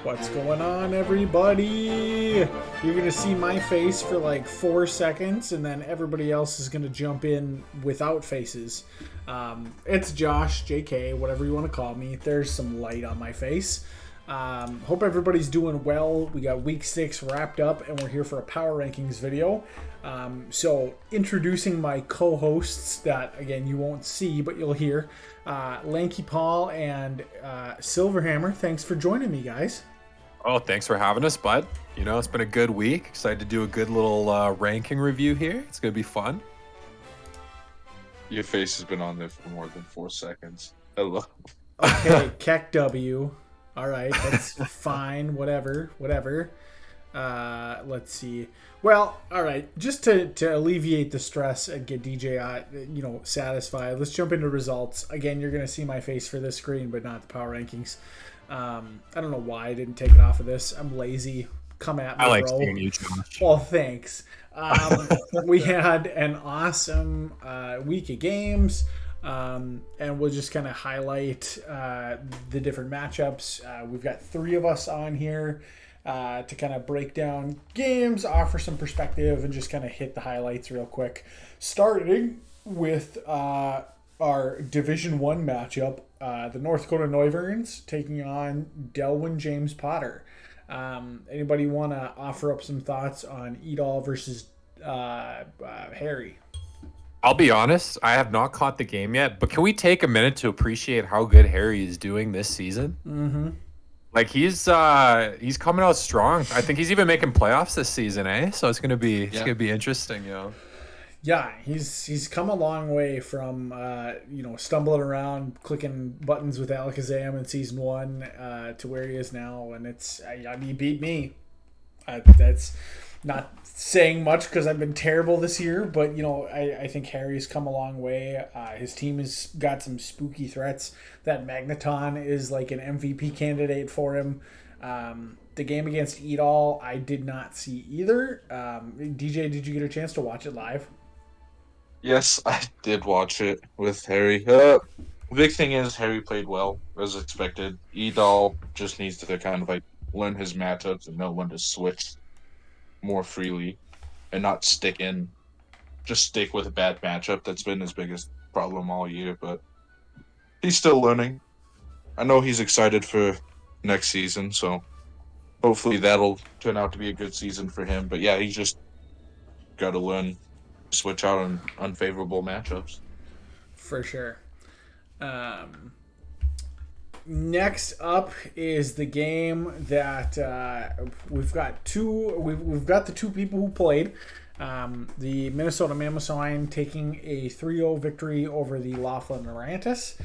What's going on, everybody? You're gonna see my face for like 4 seconds, and then everybody else is gonna jump in without faces. It's Josh, JK, whatever you want to call me. There's some light on my face. Hope everybody's doing well. We got week 6 wrapped up, and we're here for a power rankings video. So introducing my co-hosts that, again, you won't see, but you'll hear. Lanky Paul and Silverhammer. Thanks for joining me, guys. Oh, thanks for having us, bud. You know, it's been a good week. Excited to do a good little ranking review here. It's going to be fun. Your face has been on there for more than 4 seconds. Hello. Okay, Keck W. All right, that's fine. Whatever. Let's see. Well, all right. Just to alleviate the stress and get DJ, satisfied. Let's jump into results. Again, you're gonna see my face for this screen, but not the power rankings. I don't know why I didn't take it off of this. I'm lazy. Come at me, I like bro. seeing you, Josh. Well, thanks. We had an awesome week of games. And we'll just kind of highlight the different matchups. We've got 3 of us on here to kind of break down games, offer some perspective, and just kind of hit the highlights real quick. Starting with our Division 1 matchup, the North Dakota Neuverns taking on Delwyn James Potter. Anybody want to offer up some thoughts on Edall versus Harry? I'll be honest, I have not caught the game yet, but can we take a minute to appreciate how good Harry is doing this season? Mm-hmm. Like he's coming out strong. I think he's even making playoffs this season, eh? So it's gonna be interesting, you know. Yeah, he's come a long way from stumbling around, clicking buttons with Alakazam in season 1 to where he is now, and he beat me. That's not saying much because I've been terrible this year, but I think Harry's come a long way. His team has got some spooky threats. That Magneton is like an MVP candidate for him. The game against Edall, I did not see either. DJ, did you get a chance to watch it live? Yes, I did watch it with Harry. Big thing is Harry played well, as expected. Edall just needs to kind of like learn his matchups and know when to switch more freely and not stick with a bad matchup. That's been his biggest problem all year, but he's still learning. I know he's excited for next season, so hopefully that'll turn out to be a good season for him. But yeah, he's just got to learn to switch out on unfavorable matchups. For sure. Next up is the game that we've got the 2 people who played. The Minnesota Mammoth taking a 3-0 victory over the Laughlin Orantis.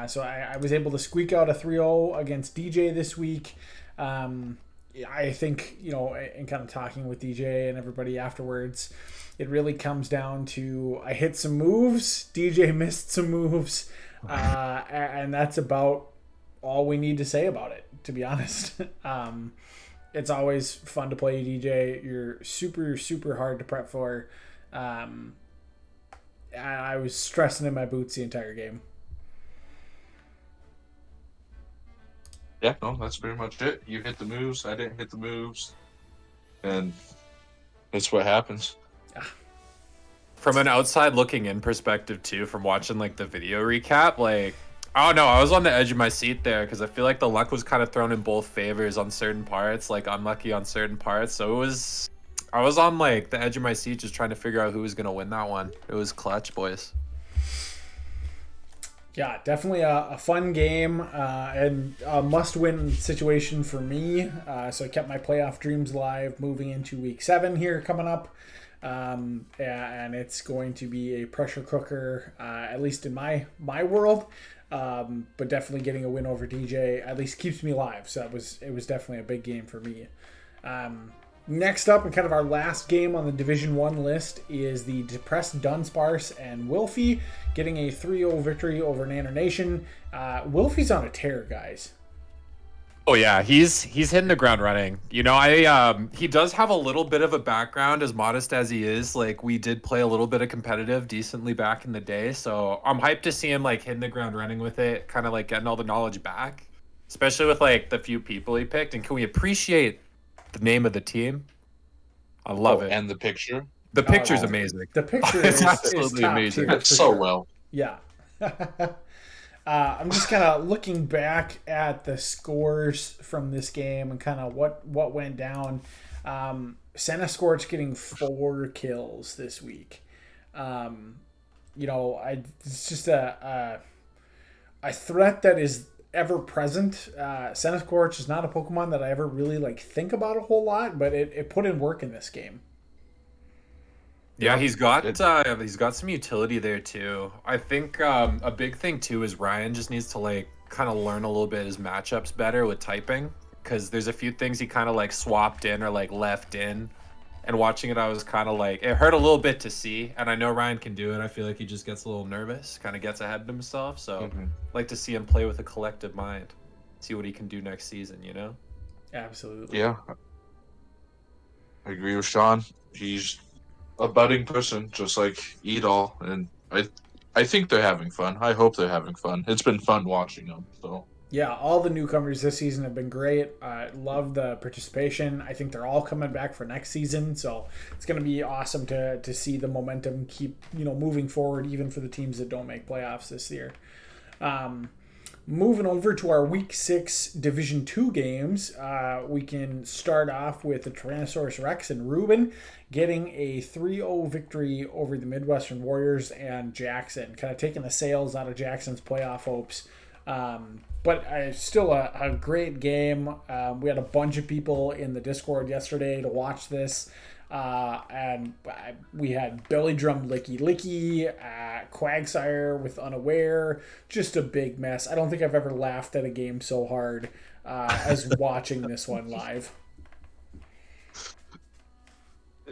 So I was able to squeak out a 3-0 against DJ this week. I think, in kind of talking with DJ and everybody afterwards, it really comes down to I hit some moves, DJ missed some moves, and that's about all we need to say about it, to be honest. It's always fun to play DJ. You're super, super hard to prep for. I was stressing in my boots the entire game. Yeah, no, that's pretty much it. You hit the moves, I didn't hit the moves, and that's what happens. From an outside looking in perspective too, from watching like the video recap, like I don't know, I was on the edge of my seat there because I feel like the luck was kind of thrown in both favors on certain parts, like unlucky on certain parts. So I was on like the edge of my seat just trying to figure out who was gonna win that one. It was clutch, boys. Yeah, definitely a fun game and a must-win situation for me. So I kept my playoff dreams alive moving into week 7 here coming up. And it's going to be a pressure cooker, at least in my world. But definitely getting a win over DJ at least keeps me alive. So it was definitely a big game for me. Next up, and kind of our last game on the Division 1 list, is the depressed Dunsparce and Wilfie getting a 3-0 victory over Nanner Nation. Wilfie's on a tear, guys. Oh yeah, he's hitting the ground running. You know, he does have a little bit of a background, as modest as he is. Like, we did play a little bit of competitive decently back in the day, so I'm hyped to see him like hitting the ground running with it, kind of like getting all the knowledge back, especially with like the few people he picked. And can we appreciate the name of the team? I love it. And the picture. The picture's amazing. The picture It's is absolutely top amazing. tier It's for so sure. well. Yeah. I'm just kind of looking back at the scores from this game and kind of what went down. Santa Scorch getting 4 kills this week. You know, it's just a threat that is ever present. Santa Scorch is not a Pokemon that I ever really like think about a whole lot, but it put in work in this game. Yeah, he's got some utility there too. I think a big thing too is Ryan just needs to like kind of learn a little bit his matchups better with typing, because there's a few things he kind of like swapped in or like left in, and watching it I was kind of like, it hurt a little bit to see, and I know Ryan can do it. I feel like he just gets a little nervous, kind of gets ahead of himself, so like to see him play with a collective mind, see what he can do next season, you know? Absolutely. Yeah. I agree with Sean. He's a budding person, just like Edol, and I think they're having fun. I hope they're having fun. It's been fun watching them. So Yeah, all the newcomers this season have been great. I love the participation. I think they're all coming back for next season, so it's going to be awesome to see the momentum keep moving forward, even for the teams that don't make playoffs this year. Moving over to our Week 6 Division 2 games, we can start off with the Tyrannosaurus Rex and Ruben getting a 3-0 victory over the Midwestern Warriors and Jackson, kind of taking the sails out of Jackson's playoff hopes. But still a great game. We had a bunch of people in the Discord yesterday to watch this. And we had Belly Drum Licky Licky, Quagsire with Unaware, just a big mess. I don't think I've ever laughed at a game so hard as watching this one live.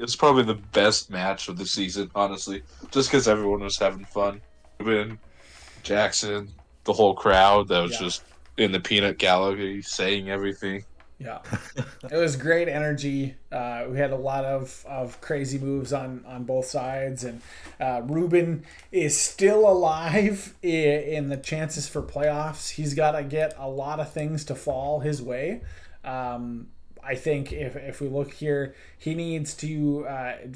it's probably the best match of the season, honestly, just because everyone was having fun. Ruben, Jackson, the whole crowd that was just in the peanut gallery saying everything. Yeah, it was great energy. We had a lot of crazy moves on both sides, and Ruben is still alive in the chances for playoffs. He's got to get a lot of things to fall his way. I think if we look here, he needs to,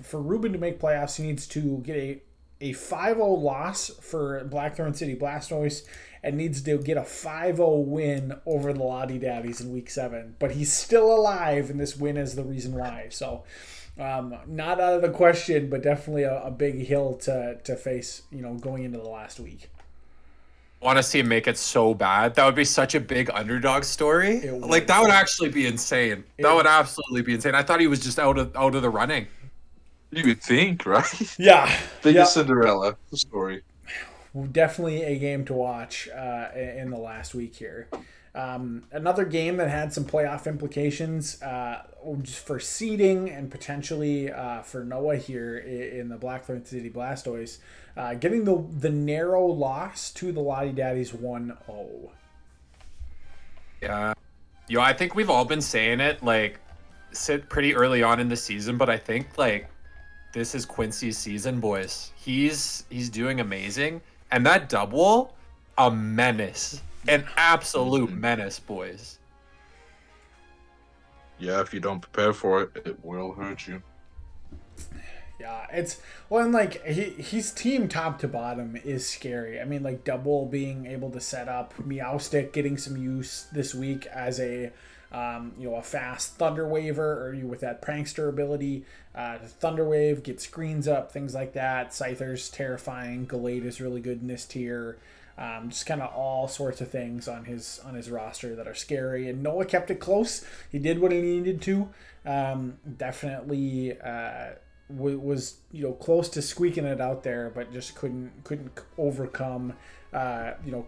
for Ruben to make playoffs, he needs to get a 5-0 loss for Blackthorn City Blastoise, and needs to get a 5-0 win over the Lottie Daddies in Week 7. But he's still alive, and this win is the reason why. So, not out of the question, but definitely a big hill to face, going into the last week. Want to see him make it so bad. That would be such a big underdog story. Like, that would actually be insane. That would absolutely be insane. I thought he was just out of the running. You would think, right? Yeah. Biggest Cinderella story. Definitely a game to watch in the last week here. Another game that had some playoff implications just for seeding and potentially for Noah here in the Blackthorn City Blastoise, getting the narrow loss to the Lottie Daddies 1-0. Yeah. I think we've all been saying it like pretty early on in the season, but I think like this is Quincy's season, boys. He's doing amazing. And that double, a menace. An absolute menace, boys. Yeah, if you don't prepare for it, it will hurt you. Yeah, and like his team top to bottom is scary. I mean, like double being able to set up Meowstick, getting some use this week as a fast Thunder Waver, or with that Prankster ability, Thunder Wave, get screens up, things like that. Scyther's terrifying. Gallade is really good in this tier. Just kind of all sorts of things on his roster that are scary. And Noah kept it close. He did what he needed to. Definitely was close to squeaking it out there, but just couldn't overcome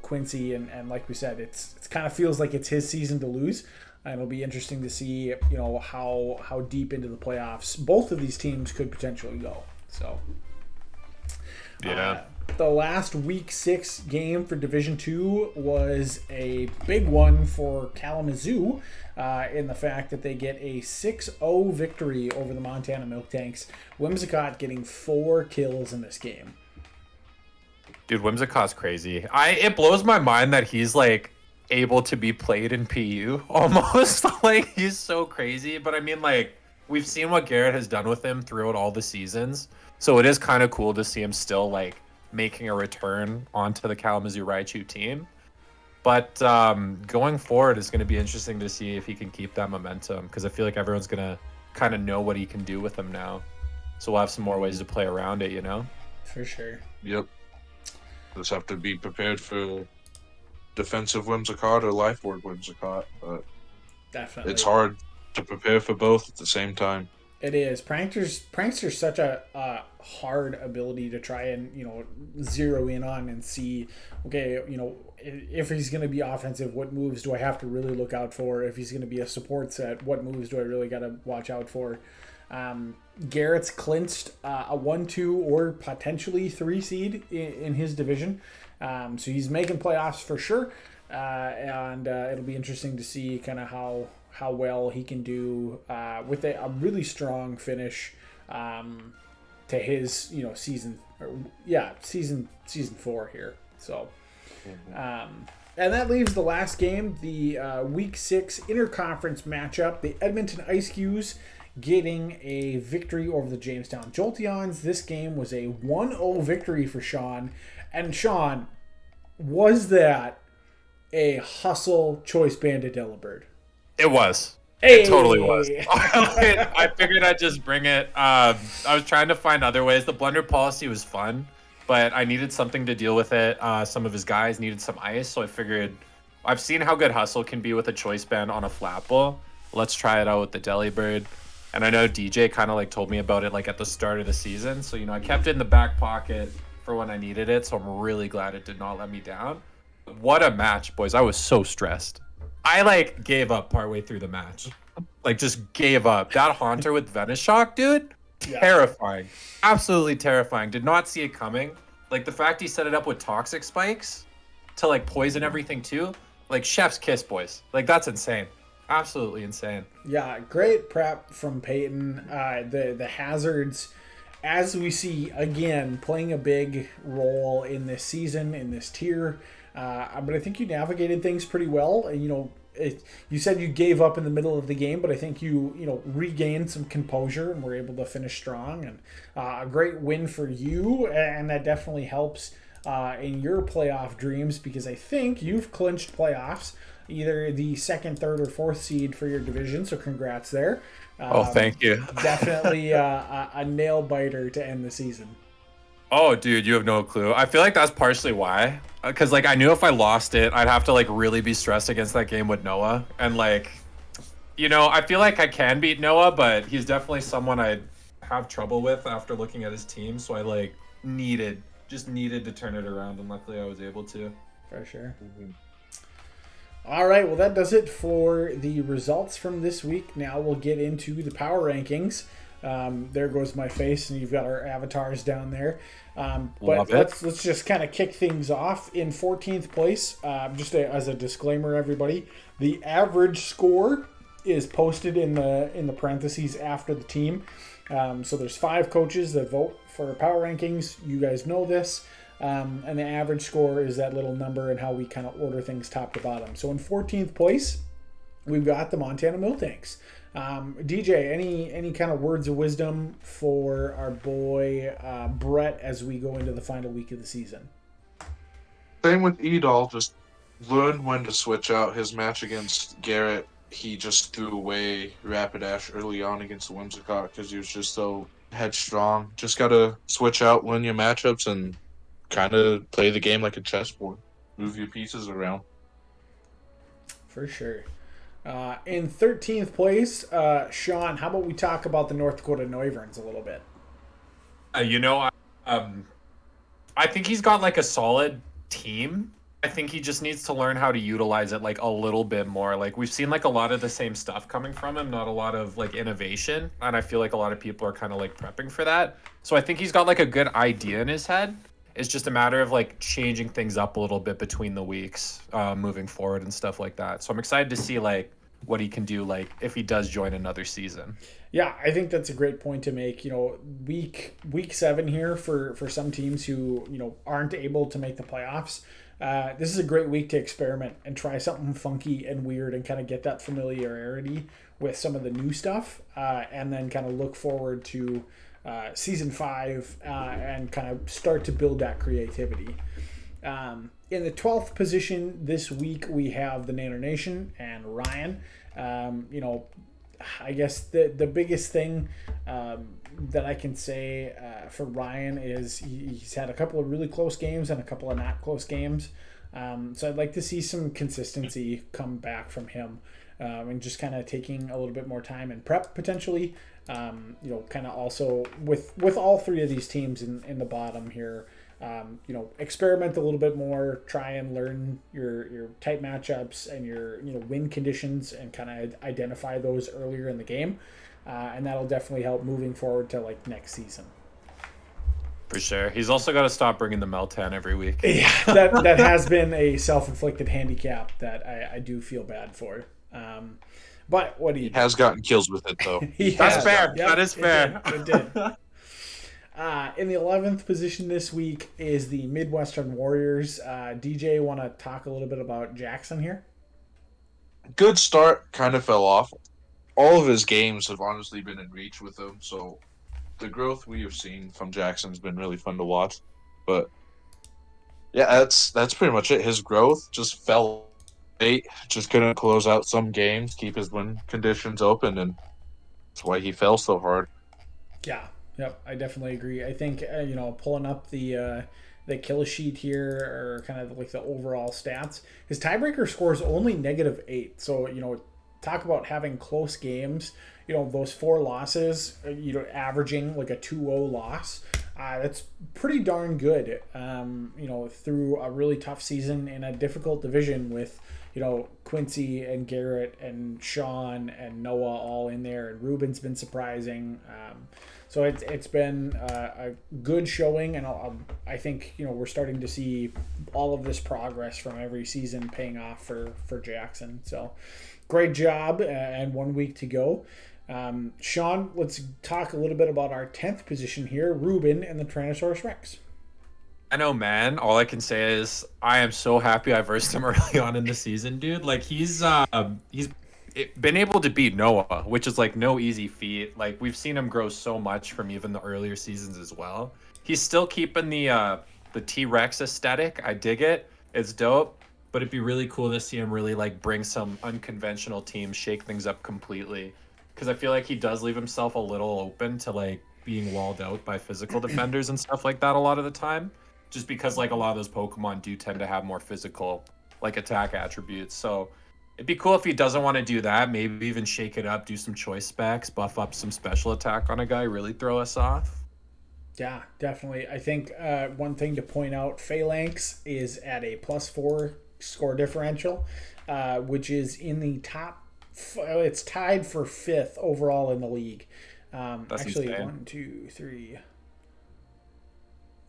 Quincy. And like we said, it's kind of feels like it's his season to lose. And it'll be interesting to see, how deep into the playoffs both of these teams could potentially go. So, yeah. the last week 6 game for Division 2 was a big one for Kalamazoo in the fact that they get a 6-0 victory over the Montana Milk Tanks. Whimsicott getting 4 kills in this game. Dude, Whimsicott's crazy. It blows my mind that he's like able to be played in PU almost. Like, he's so crazy. But I mean, like, we've seen what Garrett has done with him throughout all the seasons. So it is kind of cool to see him still like making a return onto the Kalamazoo Raichu team. But going forward, it's going to be interesting to see if he can keep that momentum, because I feel like everyone's going to kind of know what he can do with him now. So we'll have some more ways to play around it, you know? For sure. Yep. Just have to be prepared for defensive Whimsicott or life org Whimsicott. But Definitely. it's hard to prepare for both at the same time. It is. Prankster's such a hard ability to try and, zero in on and see, okay, if he's going to be offensive, what moves do I have to really look out for? If he's going to be a support set, what moves do I really got to watch out for? Garrett's clinched a 1-2 or potentially 3 seed in his division. So he's making playoffs for sure. And it'll be interesting to see kind of how well he can do with a really strong finish to his season 4 here. So and that leaves the last game, the week 6 interconference matchup, the Edmonton Ice Cues getting a victory over the Jamestown Jolteons. This game was a 1-0 victory for Sean. And Sean, was that a hustle choice banded Delibird? It was. Hey. It totally was. I figured I'd just bring it. I was trying to find other ways. The blunder policy was fun, but I needed something to deal with it. Some of his guys needed some ice, so I figured I've seen how good hustle can be with a choice band on a flat ball. Let's try it out with the Delibird. And I know DJ kind of like told me about it like at the start of the season. So, I kept it in the back pocket for when I needed it. So I'm really glad it did not let me down. What a match, boys. I was so stressed. I like gave up partway through the match. Like, just gave up. That Haunter with Venoshock, dude, terrifying. Absolutely terrifying. Did not see it coming. Like, the fact he set it up with toxic spikes to like poison everything too. Like, chef's kiss, boys. Like, that's insane. Absolutely insane. Yeah, great prep from Peyton. The hazards, as we see again, playing a big role in this season, in this tier. But I think you navigated things pretty well. And, you said you gave up in the middle of the game, but I think you regained some composure and were able to finish strong. And a great win for you, and that definitely helps in your playoff dreams, because I think you've clinched playoffs, either the 2nd, 3rd, or 4th seed for your division. So congrats there. Thank you. Definitely a nail biter to end the season. Oh, dude, you have no clue. I feel like that's partially why. Because, like, I knew if I lost it, I'd have to, like, really be stressed against that game with Noah. And, like, I feel like I can beat Noah, but he's definitely someone I have trouble with after looking at his team. So I, like, needed to turn it around, and luckily I was able to. For sure. All right, well, that does it for the results from this week. Now we'll get into the power rankings. There goes my face, and you've got our avatars down there. But let's just kind of kick things off. In 14th place, as a disclaimer, everybody, the average score is posted in the parentheses after the team. So there's 5 coaches that vote for power rankings. You guys know this. And the average score is that little number and how we kind of order things top to bottom. So in 14th place, we've got the Montana Milk Tanks. DJ, any kind of words of wisdom for our boy Brett as we go into the final week of the season? Same with Edol, just learn when to switch out. His match against Garrett, he just threw away Rapidash early on against the Whimsicott because he was just so headstrong. Just got to switch out, learn your matchups, and kind of play the game like a chessboard. Move your pieces around. For sure. In 13th place, Sean, how about we talk about the North Dakota Neuverns a little bit? I think he's got like a solid team. I think he just needs to learn how to utilize it like a little bit more. Like, we've seen like a lot of the same stuff coming from him, not a lot of like innovation. And I feel like a lot of people are kind of like prepping for that. So I think he's got like a good idea in his head. It's just a matter of like changing things up a little bit between the weeks, moving forward and stuff like that. So I'm excited to see like what he can do, like if he does join another season. Yeah, I think that's a great point to make. Week 7 here for some teams who aren't able to make the playoffs. This is a great week to experiment and try something funky and weird and kind of get that familiarity with some of the new stuff, and then kind of look forward to season 5 and kind of start to build that creativity. In the 12th position this week, we have the Nanner Nation and Ryan. I guess the biggest thing that I can say for Ryan is he's had a couple of really close games and a couple of not close games. So I'd like to see some consistency come back from him, and just kind of taking a little bit more time and prep potentially. Kind of also with all 3 of these teams in the bottom here. Experiment a little bit more, try and learn your tight matchups and your win conditions and kind of identify those earlier in the game, and that'll definitely help moving forward to like next season. For sure. He's also got to stop bringing the Meltan every week. Yeah, that has been a self-inflicted handicap that I do feel bad for. But what do you? He has gotten kills with it though. That's fair. Yep, that is fair. It did. In the 11th position this week is the Midwestern Warriors. DJ, want to talk a little bit about Jackson here? Good start, kind of fell off. All of his games have honestly been in reach with him, so the growth we have seen from Jackson's been really fun to watch. But yeah, that's pretty much it. His growth just fell late, just couldn't close out some games, keep his win conditions open, and that's why he fell so hard. Yeah. Yep, I definitely agree. I think pulling up the kill sheet here, or kind of like the overall stats, his tiebreaker score is only -8. So talk about having close games. Those 4 losses, averaging like a 2-0 loss. That's pretty darn good. Through a really tough season in a difficult division with Quincy and Garrett and Sean and Noah all in there, and Ruben's been surprising. So it's been a good showing, and I think we're starting to see all of this progress from every season paying off for Jackson. So great job, and 1 week to go. Sean, let's talk a little bit about our 10th position here, Ruben and the Tyrannosaurus Rex. I know, man. All I can say is I am so happy I versed him early on in the season, dude. Like he's been able to beat Noah, which is like no easy feat. Like we've seen him grow so much from even the earlier seasons as well. He's still keeping the T-Rex aesthetic. I dig it. It's dope. But it'd be really cool to see him really like bring some unconventional teams, shake things up completely. Because I feel like he does leave himself a little open to like being walled out by physical defenders and stuff like that a lot of the time. Just because like a lot of those Pokemon do tend to have more physical like attack attributes. So it'd be cool if he doesn't want to do that. Maybe even shake it up, do some choice specs, buff up some special attack on a guy, really throw us off. Yeah, definitely. I think one thing to point out, Phalanx is at a +4 score differential, which is in the top. It's tied for 5th overall in the league. That's actually, insane. 1, 2, 3.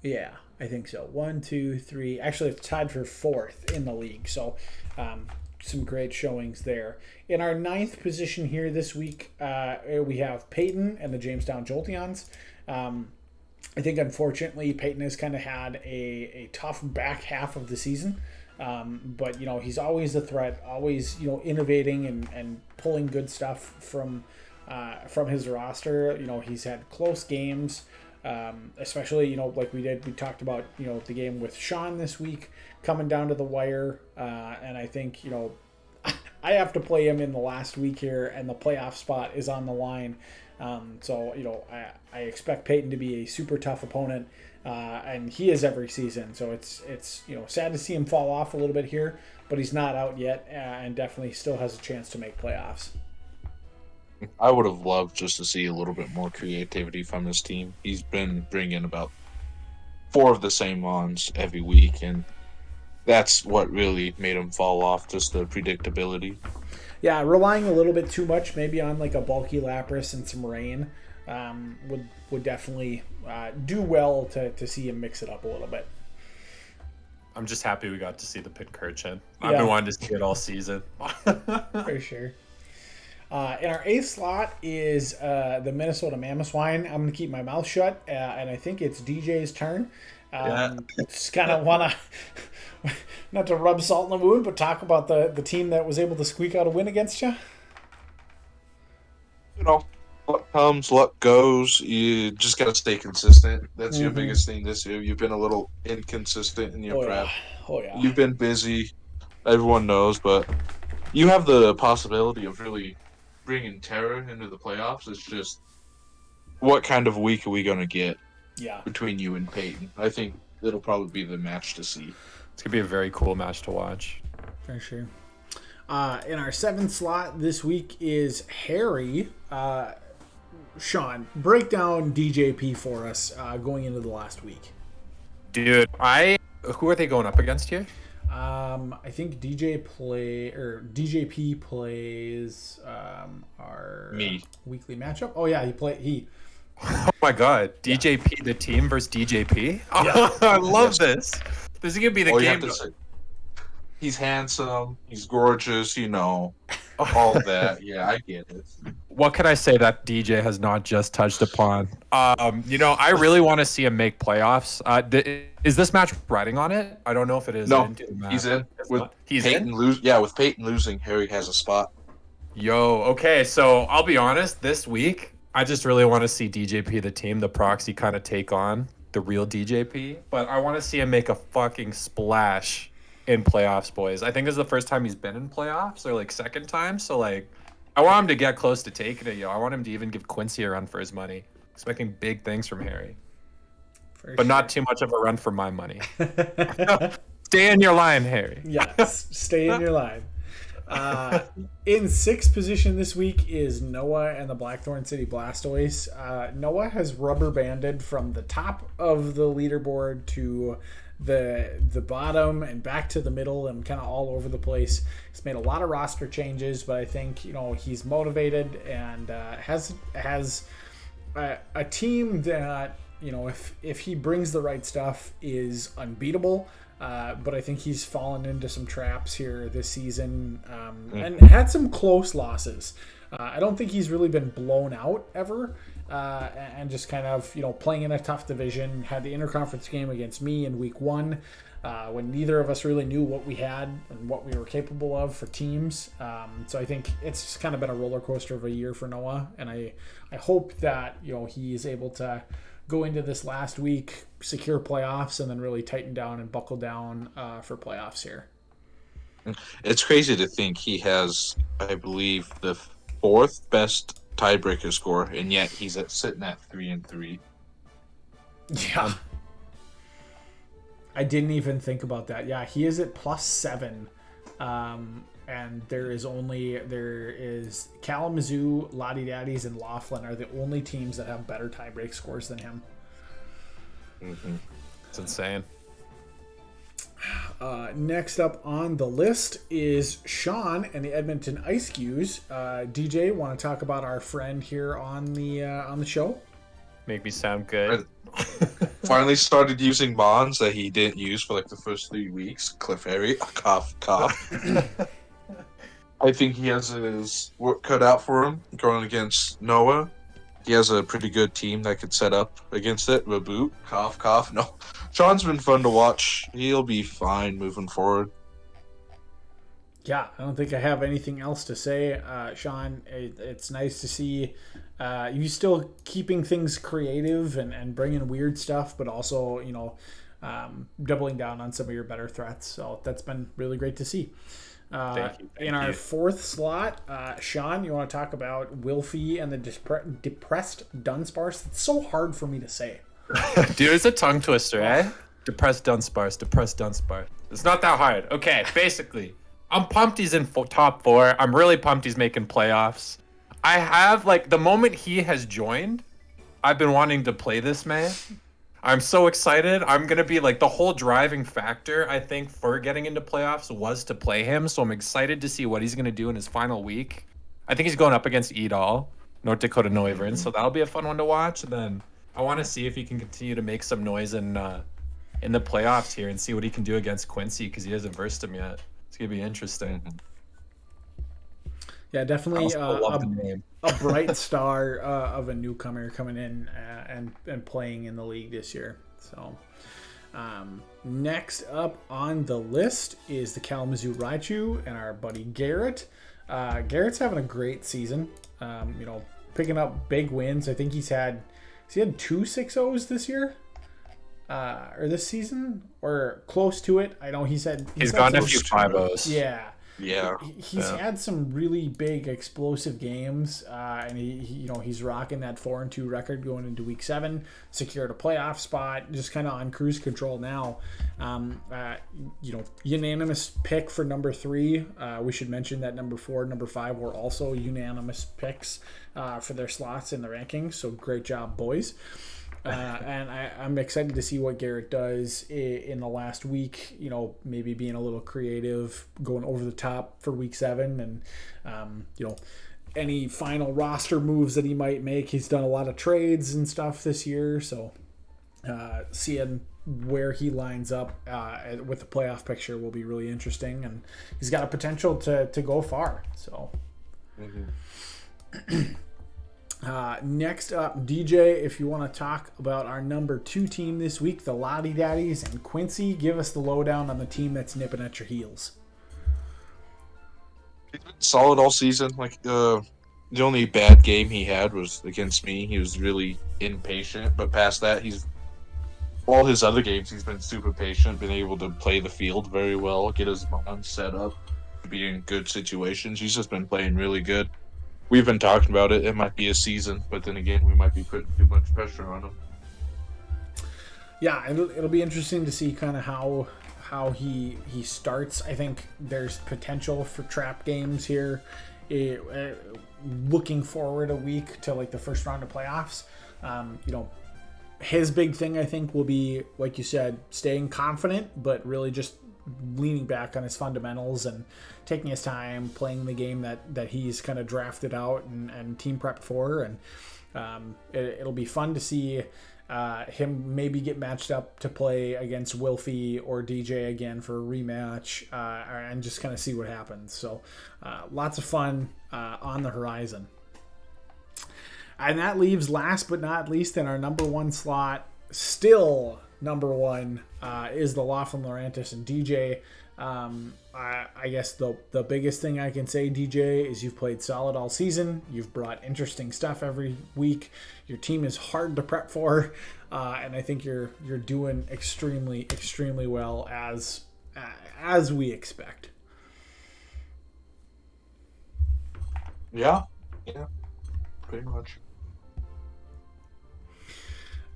Yeah, I think so. 1, 2, 3. Actually, it's tied for 4th in the league. So, some great showings there. In our 9th position here this week, we have Peyton and the Jamestown Jolteons. I think, unfortunately, Peyton has kind of had a tough back half of the season. But, he's always a threat, always, innovating and pulling good stuff from his roster. He's had close games. Especially, like we talked about, the game with Sean this week coming down to the wire. And I think, I have to play him in the last week here, and the playoff spot is on the line. So, I expect Peyton to be a super tough opponent, and he is every season. So it's sad to see him fall off a little bit here, but he's not out yet, and definitely still has a chance to make playoffs. I would have loved just to see a little bit more creativity from this team. He's been bringing about 4 of the same mons every week, and that's what really made him fall off, just the predictability. Yeah, relying a little bit too much maybe on like a bulky Lapras and some rain would definitely do well to see him mix it up a little bit. I'm just happy we got to see the Pincurchin. Yeah. I've been wanting to see it all season. For sure. In our 8th slot is the Minnesota Mammoth Swine. I'm going to keep my mouth shut, and I think it's DJ's turn. Just kind of want to, not to rub salt in the wound, but talk about the team that was able to squeak out a win against you. You know, luck comes, luck goes. You just got to stay consistent. That's your biggest thing this year. You've been a little inconsistent in your prep. Oh, yeah. You've been busy. Everyone knows, but you have the possibility of really bringing terror into the playoffs. It's just, what kind of week are we going to get between you and Peyton? I think it'll probably be the match to see. It's going to be a very cool match to watch. For sure. In our 7th slot this week is Harry. Sean, break down DJP for us going into the last week. Dude, who are they going up against here? I think DJP plays our weekly matchup. Oh yeah, he. Oh my God, DJP the team versus DJP. Oh, I love this. This is gonna be the game. He's handsome. He's gorgeous. All that. Yeah, I get it. What can I say that DJ has not just touched upon? I really want to see him make playoffs. Is this match riding on it? I don't know if it is. No, he's in. With Peyton losing, Harry has a spot. Yo, okay, so I'll be honest. This week, I just really want to see DJP, the team, the proxy, kind of take on the real DJP. But I want to see him make a fucking splash in playoffs, boys. I think this is the first time he's been in playoffs, or like second time. So like, I want him to get close to taking it, yo. I want him to even give Quincy a run for his money. Expecting big things from Harry. But not too much of a run for my money. Stay in your line, Harry. Yes, stay in your line. In 6th position this week is Noah and the Blackthorn City Blastoise. Noah has rubber banded from the top of the leaderboard to the bottom and back to the middle and kind of all over the place. He's made a lot of roster changes, but I think he's motivated and has a team that if he brings the right stuff is unbeatable. But I think he's fallen into some traps here this season and had some close losses. I don't think he's really been blown out ever. And just kind of, playing in a tough division. Had the interconference game against me in week 1 when neither of us really knew what we had and what we were capable of for teams. So I think it's just kind of been a roller coaster of a year for Noah. And I hope that, he is able to go into this last week, secure playoffs, and then really tighten down and buckle down for playoffs here. It's crazy to think he has, I believe, the 4th best tiebreaker score, and yet he's sitting at 3-3. Yeah. I didn't even think about that. Yeah, he is at +7. And there is Kalamazoo, Lottie Daddies, and Laughlin are the only teams that have better tiebreak scores than him. It's insane. Next up on the list is Sean and the Edmonton Ice Cues. DJ, want to talk about our friend here on the show? Make me sound good. Finally started using bonds that he didn't use for like the first 3 weeks. Cliff Harry, cough. I think he has his work cut out for him going against Noah. He has a pretty good team that could set up against it. Reboot, cough. No, Sean's been fun to watch. He'll be fine moving forward. Yeah, I don't think I have anything else to say, Sean. It's nice to see you still keeping things creative and bringing weird stuff, but also doubling down on some of your better threats. So that's been really great to see. Thank you. In our 4th slot, Sean, you want to talk about Wilfie and the depressed Dunsparce? It's so hard for me to say. Dude, it's a tongue twister, eh? Depressed Dunsparce. It's not that hard. Okay, basically, I'm pumped he's in top 4. I'm really pumped he's making playoffs. I have, the moment he has joined, I've been wanting to play this man. I'm so excited. I'm going to be the whole driving factor, I think, for getting into playoffs was to play him. So I'm excited to see what he's going to do in his final week. I think he's going up against Edal, North Dakota Noivern. So that'll be a fun one to watch. And then I want to see if he can continue to make some noise in in the playoffs here and see what he can do against Quincy because he hasn't versed him yet. It's gonna be interesting. Yeah, definitely I love the name. a bright star of a newcomer coming in and playing in the league this year. So next up on the list is the Kalamazoo Raichu and our buddy Garrett. Garrett's having a great season. Picking up big wins. I think he had 2 6-0s this year, or this season, or close to it. I know he's gotten a few 5-0s. Yeah, he's had some really big explosive games, and he's rocking that 4-2 record going into week 7. Secured a playoff spot, just kind of on cruise control now. Unanimous pick for number 3. We should mention that number 4, number 5 were also unanimous picks for their slots in the rankings. So great job, boys. And I'm excited to see what Garrett does in the last week, maybe being a little creative, going over the top for week 7 and, any final roster moves that he might make. He's done a lot of trades and stuff this year. So seeing where he lines up with the playoff picture will be really interesting. And he's got a potential to go far. So. Mm-hmm. Next up, DJ, if you want to talk about our number 2 team this week, the Lottie Daddies and Quincy, give us the lowdown on the team that's nipping at your heels. He's been solid all season. The only bad game he had was against me. He was really impatient, but past that, all his other games, he's been super patient, been able to play the field very well, get his mind set up, be in good situations. He's just been playing really good. We've been talking about it. It might be a season, but then again, we might be putting too much pressure on him. Yeah, it'll be interesting to see kind of how he starts. I think there's potential for trap games here. Looking forward a week to the first round of playoffs. His big thing I think will be, like you said, staying confident, but really just leaning back on his fundamentals and taking his time, playing the game that he's kind of drafted out and team prepped for. And it'll be fun to see him maybe get matched up to play against Wilfie or DJ again for a rematch, and just kind of see what happens. So lots of fun on the horizon. And that leaves, last but not least, in our number 1 slot, still number 1, is the Laughlin Laurentis and DJ. I guess the biggest thing I can say, DJ, is you've played solid all season. You've brought interesting stuff every week. Your team is hard to prep for, and I think you're doing extremely, extremely well as we expect. Yeah, pretty much.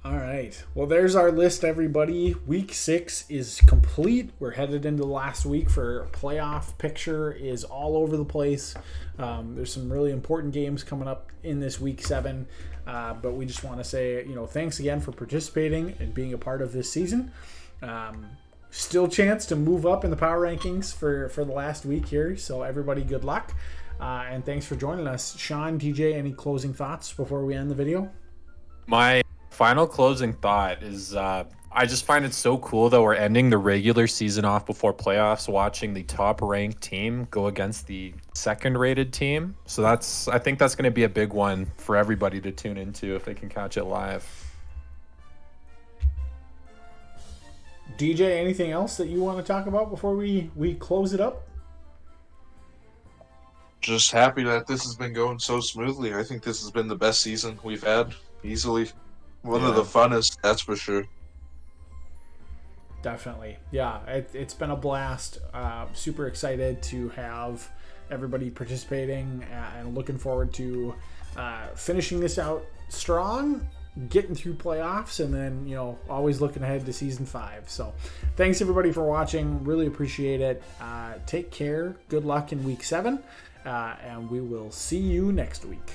All right. Well, there's our list, everybody. Week 6 is complete. We're headed into the last week for playoff picture is all over the place. There's some really important games coming up in this week 7. But we just want to say, thanks again for participating and being a part of this season. Still chance to move up in the power rankings for the last week here. So everybody, good luck. And thanks for joining us. Sean, DJ, any closing thoughts before we end the video? My final closing thought is I just find it so cool that we're ending the regular season off before playoffs watching the top ranked team go against the second rated team. So I think that's going to be a big one for everybody to tune into if they can catch it live. DJ, anything else that you want to talk about before we close it up? Just happy that this has been going so smoothly. I think this has been the best season we've had, easily. One of the funnest, that's for sure. Definitely. Yeah, it's been a blast. Super excited to have everybody participating and looking forward to finishing this out strong, getting through playoffs, and then, always looking ahead to season 5. So thanks everybody for watching. Really appreciate it. Take care. Good luck in week 7. And we will see you next week.